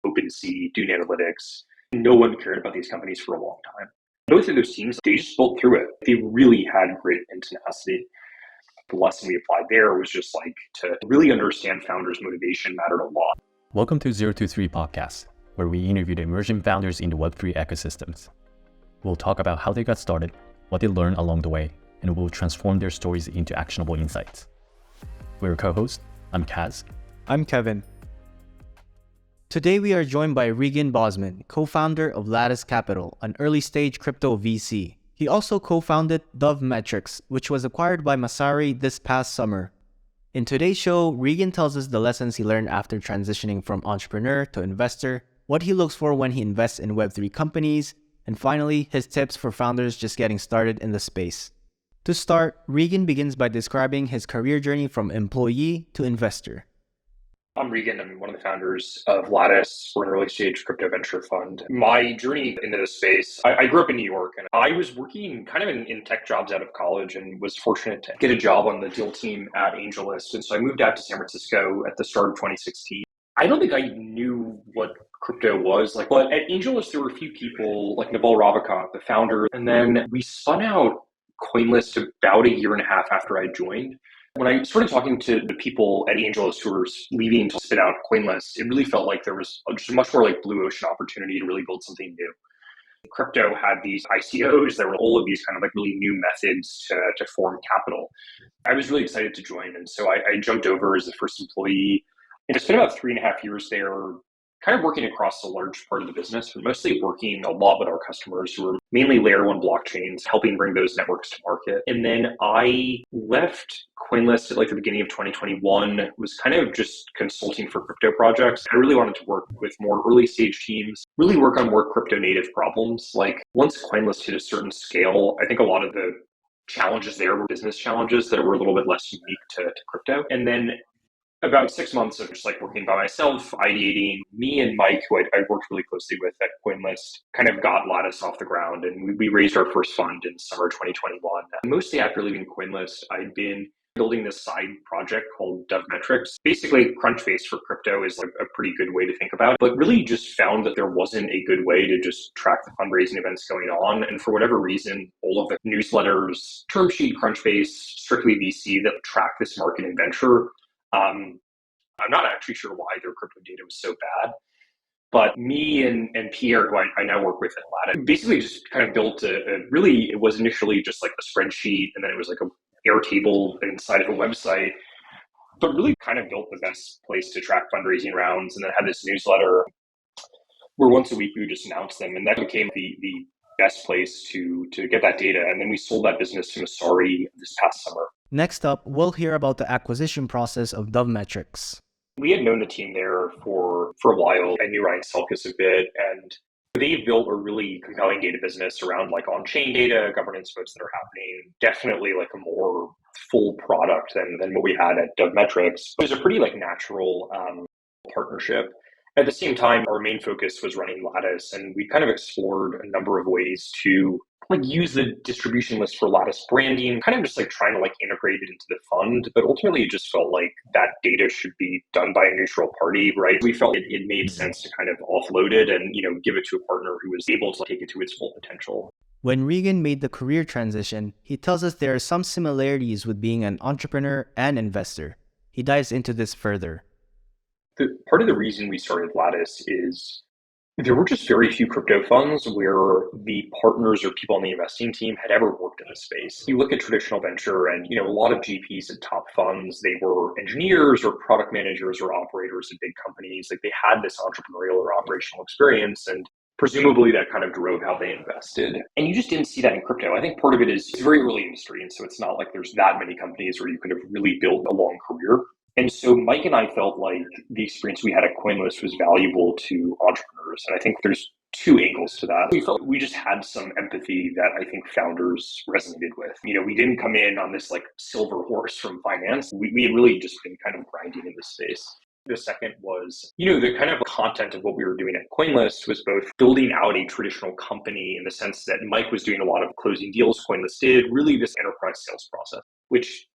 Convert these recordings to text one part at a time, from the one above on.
OpenSea, Dune Analytics. No one cared about these companies for a long time. Both of those teams, they just built through it. They really had grit and tenacity. The lesson we applied there was just like to really understand founders' motivation mattered a lot. Welcome to 023 Podcast, where we interview the emerging founders in the Web3 ecosystems. We'll talk about how they got started, what they learned along the way, and we'll transform their stories into actionable insights. We're your co-host. I'm Kaz. I'm Kevin. Today we are joined by Regan Bozman, co-founder of Lattice Capital, an early-stage crypto VC. He also co-founded Dove Metrics, which was acquired by Massari this past summer. In today's show, Regan tells us the lessons he learned after transitioning from entrepreneur to investor, what he looks for when he invests in Web3 companies, and finally, his tips for founders just getting started in the space. To start, Regan begins by describing his career journey from employee to investor. I'm Regan. I'm one of the founders of Lattice. We're an early stage crypto venture fund. My journey into this space, I grew up in New York and I was working kind of in tech jobs out of college and was fortunate to get a job on the deal team at AngelList. And so I moved out to San Francisco at the start of 2016. I don't think I knew what crypto was but at AngelList, there were a few people like Naval Ravikant, the founder. And then we spun out CoinList about a year and a half after I joined. When I started talking to the people at AngelList who were leaving to spin out CoinList, it really felt like there was just a much more like blue ocean opportunity to really build something new. Crypto had these ICOs. There were all of these kind of like really new methods to form capital. I was really excited to join. And so I jumped over as the first employee. And I spent about 3.5 years there, kind of working across a large part of the business, but mostly working a lot with our customers who were mainly layer one blockchains, helping bring those networks to market. And then I left CoinList at like the beginning of 2021, was kind of just consulting for crypto projects. I really wanted to work with more early stage teams, really work on more crypto native problems. Like once CoinList hit a certain scale, I think a lot of the challenges there were business challenges that were a little bit less unique to crypto. And then about 6 months of just like working by myself, ideating, me and Mike, who I worked really closely with at CoinList, kind of got Lattice off the ground. And we raised our first fund in summer 2021. Mostly after leaving CoinList, I'd been building this side project called Dove Metrics. Basically, Crunchbase for crypto is like a pretty good way to think about it, but really just found that there wasn't a good way to just track the fundraising events going on. And for whatever reason, all of the newsletters, term sheet, Crunchbase, strictly VC that track this market and venture, I'm not actually sure why their crypto data was so bad, but me and Pierre, who I now work with at Lattice, basically just kind of built it was initially just like a spreadsheet, and then it was like a Airtable inside of a website, but really kind of built the best place to track fundraising rounds, and then had this newsletter where once a week we would just announce them, and that became the best place to get that data. And then we sold that business to Massari this past summer. Next up, we'll hear about the acquisition process of Dove Metrics. We had known the team there for a while. I knew Ryan Selkis a bit, and they built a really compelling data business around like on-chain data, governance modes that are happening. Definitely like a more full product than what we had at Dove Metrics. It was a pretty like natural partnership. At the same time, our main focus was running Lattice, and we kind of explored a number of ways to like use the distribution list for Lattice branding, kind of just like trying to like integrate it into the fund. But ultimately, it just felt like that data should be done by a neutral party, right? We felt it made sense to kind of offload it and, give it to a partner who was able to take it to its full potential. When Regan made the career transition, he tells us there are some similarities with being an entrepreneur and investor. He dives into this further. Part of the reason we started Lattice is there were just very few crypto funds where the partners or people on the investing team had ever worked in the space. You look at traditional venture and, a lot of GPs at top funds, they were engineers or product managers or operators at big companies. Like they had this entrepreneurial or operational experience, and presumably that kind of drove how they invested. And you just didn't see that in crypto. I think part of it is it's a very early industry. And so it's not like there's that many companies where you could have really built a long career. And so Mike and I felt like the experience we had at CoinList was valuable to entrepreneurs. And I think there's two angles to that. We felt we just had some empathy that I think founders resonated with. We didn't come in on this like silver horse from finance. We had really just been kind of grinding in this space. The second was, the kind of content of what we were doing at CoinList was both building out a traditional company in the sense that Mike was doing a lot of closing deals CoinList did, really this enterprise sales process, which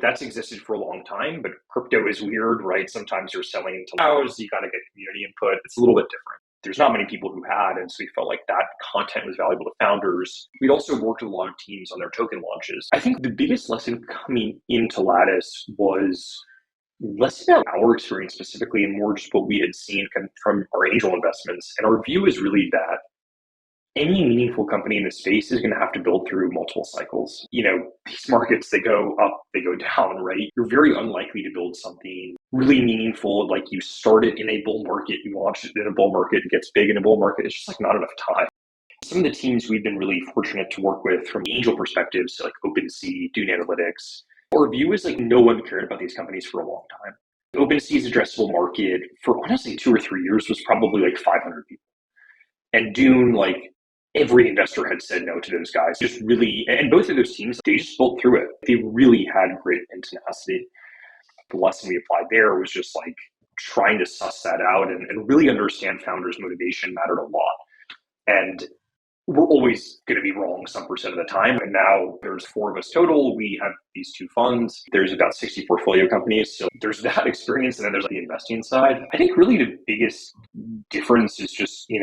that's existed for a long time, but crypto is weird, right? Sometimes you're selling into DAOs, you got to get community input. It's a little bit different. There's not many people who had, and so we felt like that content was valuable to founders. We'd also worked with a lot of teams on their token launches. I think the biggest lesson coming into Lattice was less about our experience specifically and more just what we had seen from our angel investments. And our view is really that any meaningful company in the space is going to have to build through multiple cycles. These markets, they go up, they go down, right? You're very unlikely to build something really meaningful. Like you start it in a bull market, you launch it in a bull market, it gets big in a bull market. It's just like not enough time. Some of the teams we've been really fortunate to work with from angel perspectives, like OpenSea, Dune Analytics, our view is like no one cared about these companies for a long time. OpenSea's addressable market for honestly 2 or 3 years was probably like 500 people. And Dune, like every investor had said no to those guys. Just really, and both of those teams, they just built through it. They really had grit and tenacity. The lesson we applied there was just like trying to suss that out and really understand founders' motivation mattered a lot. And we're always going to be wrong some percent of the time. And now there's 4 of us total. We have these 2 funds. There's about 60 portfolio companies. So there's that experience. And then there's the investing side. I think really the biggest difference is just, day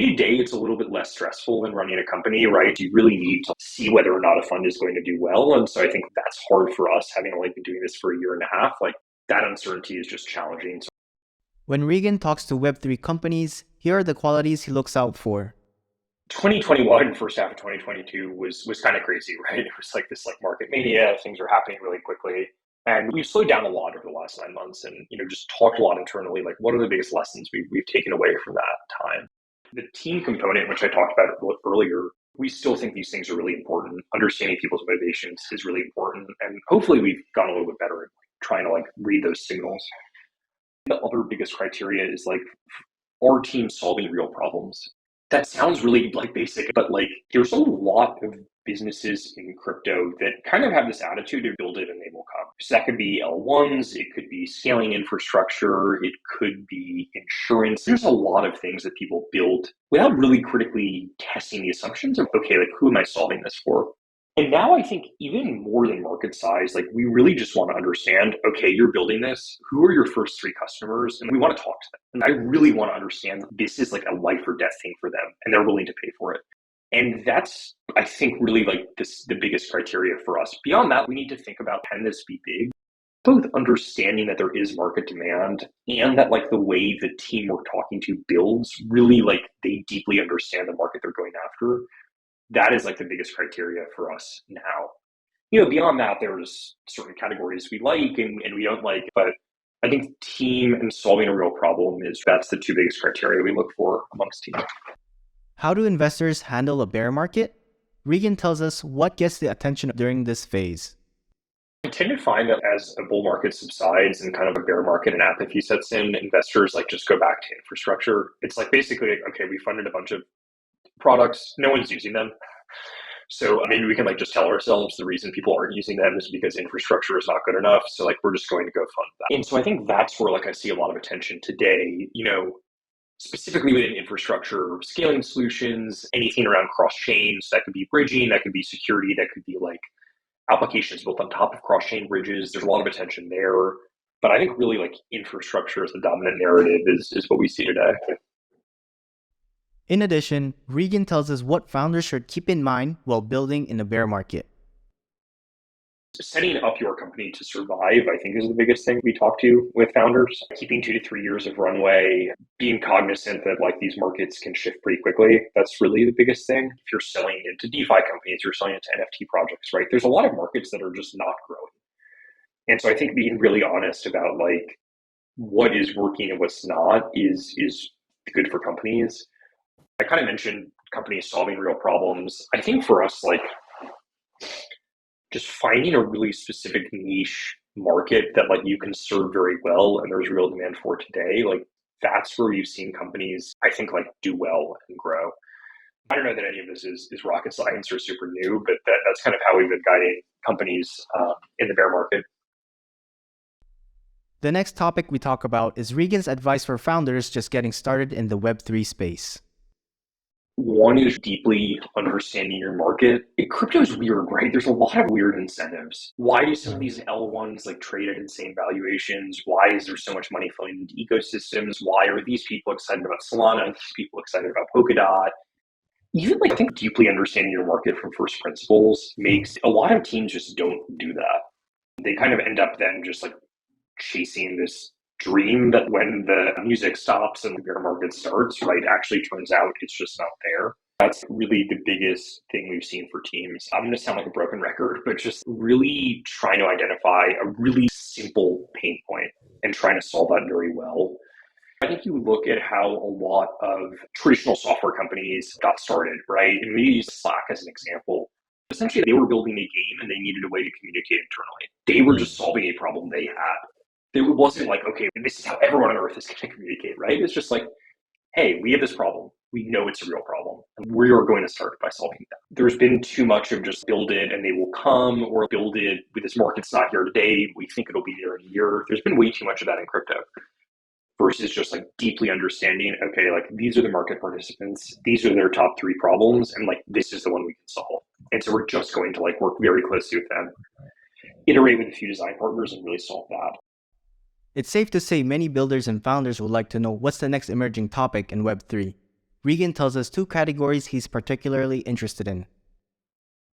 to day, it's a little bit less stressful than running a company, right? You really need to see whether or not a fund is going to do well. And so I think that's hard for us, having only been doing this for a year and a half. Like that uncertainty is just challenging. When Regan talks to Web3 companies, here are the qualities he looks out for. 2021, first half of 2022 was kind of crazy, right? It was like this market mania, things are happening really quickly. And we've slowed down a lot over the last 9 months and, just talked a lot internally, like what are the biggest lessons we've taken away from that time? The team component, which I talked about earlier, we still think these things are really important. Understanding people's motivations is really important. And hopefully we've gotten a little bit better at trying to read those signals. The other biggest criteria is our team solving real problems. That sounds really basic, but there's a lot of businesses in crypto that kind of have this attitude to build it and they will come. So that could be L1s, it could be scaling infrastructure, it could be insurance. There's a lot of things that people build without really critically testing the assumptions of, okay, who am I solving this for? And now I think even more than market size, we really just want to understand, okay, you're building this, who are your first 3 customers? And we want to talk to them. And I really want to understand this is a life or death thing for them and they're willing to pay for it. And that's, I think, really the biggest criteria for us. Beyond that, we need to think about, can this be big? Both understanding that there is market demand and that the way the team we're talking to builds really they deeply understand the market they're going after. That is the biggest criteria for us now. Beyond that, there's certain categories we like and we don't like, but I think team and solving a real problem that's the 2 biggest criteria we look for amongst teams. How do investors handle a bear market? Regan tells us what gets the attention during this phase. I tend to find that as a bull market subsides and kind of a bear market and apathy sets in, investors just go back to infrastructure. It's basically, okay, we funded a bunch of products, no one's using them. So maybe we can just tell ourselves the reason people aren't using them is because infrastructure is not good enough. So we're just going to go fund that. And so I think that's where I see a lot of attention today, specifically within infrastructure, scaling solutions, anything around cross-chains. That could be bridging, that could be security, that could be applications built on top of cross-chain bridges. There's a lot of attention there. But I think really infrastructure as the dominant narrative is what we see today. In addition, Regan tells us what founders should keep in mind while building in a bear market. Setting up your company to survive, I think, is the biggest thing we talk to with founders. Keeping 2 to 3 years of runway, being cognizant that these markets can shift pretty quickly. That's really the biggest thing. If you're selling into DeFi companies, you're selling into NFT projects, right? There's a lot of markets that are just not growing. And so I think being really honest about what is working and what's not is good for companies. I kind of mentioned companies solving real problems. I think for us, just finding a really specific niche market that you can serve very well and there's real demand for today, that's where you've seen companies, I think, do well and grow. I don't know that any of this is rocket science or super new, but that's kind of how we've been guiding companies in the bear market. The next topic we talk about is Regan's advice for founders just getting started in the Web3 space. One is deeply understanding your market. Crypto is weird, right? There's a lot of weird incentives. Why do some of these L1s like trade at insane valuations? Why is there so much money flowing into ecosystems? Why are these people excited about Solana? These people excited about Polkadot? Even like I think deeply understanding your market from first principles makes a lot of teams just don't do that. They kind of end up then just like chasing this dream that when the music stops and the bear market starts, right, actually turns out it's just not there. That's really the biggest thing we've seen for teams. I'm going to sound like a broken record, but just really trying to identify a really simple pain point and trying to solve that very well. I think you look at how a lot of traditional software companies got started, right? And we use Slack as an example. Essentially, they were building a game and they needed a way to communicate internally. They were just solving a problem they had. It wasn't like, okay, this is how everyone on Earth is going to communicate, right? It's just like, hey, we have this problem. We know it's a real problem. And we are going to start by solving that. There's been too much of just build it and they will come, or build it with this market's not here today. We think it'll be there in a year. There's been way too much of that in crypto versus just like deeply understanding, okay, like these are the market participants. These are their top 3 problems. And like, this is the one we can solve. And so we're just going to like work very closely with them, iterate with a few design partners and really solve that. It's safe to say many builders and founders would like to know what's the next emerging topic in Web3. Regan tells us 2 categories he's particularly interested in.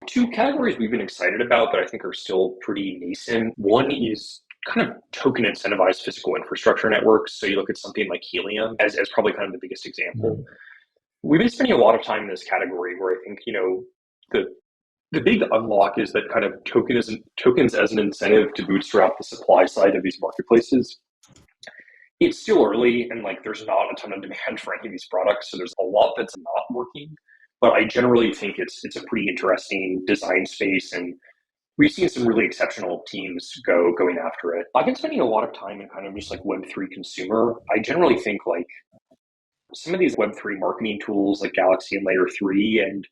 2 categories we've been excited about that I think are still pretty nascent. One is kind of token incentivized physical infrastructure networks. So you look at something like Helium as probably kind of the biggest example. We've been spending a lot of time in this category where I think, the big unlock is that kind of tokens as an incentive to bootstrap the supply side of these marketplaces. It's still early and like there's not a ton of demand for any of these products. So there's a lot that's not working, but I generally think it's a pretty interesting design space and we've seen some really exceptional teams going after it. I've been spending a lot of time in kind of just like Web3 consumer. I generally think like some of these Web3 marketing tools like Galaxy and Layer 3 and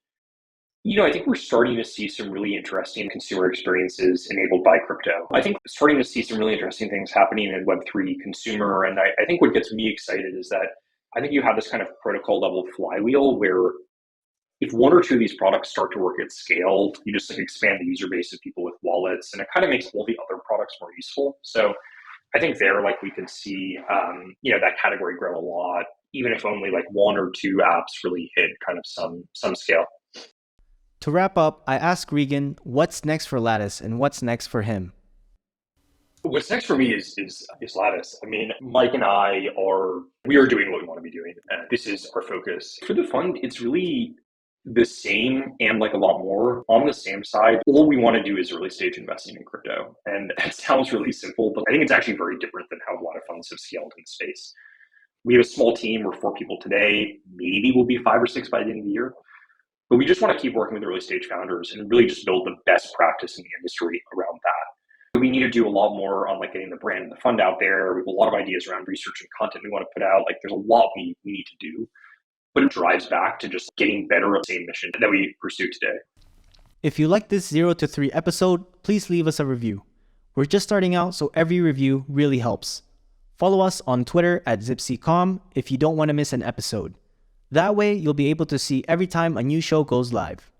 I think we're starting to see some really interesting consumer experiences enabled by crypto. I think starting to see some really interesting things happening in Web3 consumer. And I think what gets me excited is that I think you have this kind of protocol level flywheel where if 1 or 2 of these products start to work at scale, you just like expand the user base of people with wallets and it kind of makes all the other products more useful. So I think there, like we could see, that category grow a lot, even if only like 1 or 2 apps really hit kind of some scale. To wrap up, I asked Regan what's next for Lattice and what's next for him. What's next for me is Lattice. I mean, Mike and we are doing what we want to be doing. This is our focus. For the fund, it's really the same and like a lot more. On the same side, all we want to do is early stage investing in crypto. And it sounds really simple, but I think it's actually very different than how a lot of funds have scaled in the space. We have a small team. We're 4 people today. Maybe we'll be 5 or 6 by the end of the year. But we just want to keep working with early stage founders and really just build the best practice in the industry around that. We need to do a lot more on like getting the brand and the fund out there. We have a lot of ideas around research and content we want to put out. Like there's a lot we need to do, but it drives back to just getting better at the same mission that we pursue today. If you like this 0 to 3 episode, please leave us a review. We're just starting out, so every review really helps. Follow us on Twitter at ZipsyCom if you don't want to miss an episode. That way, you'll be able to see every time a new show goes live.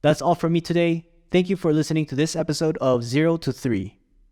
That's all from me today. Thank you for listening to this episode of 0 to 3.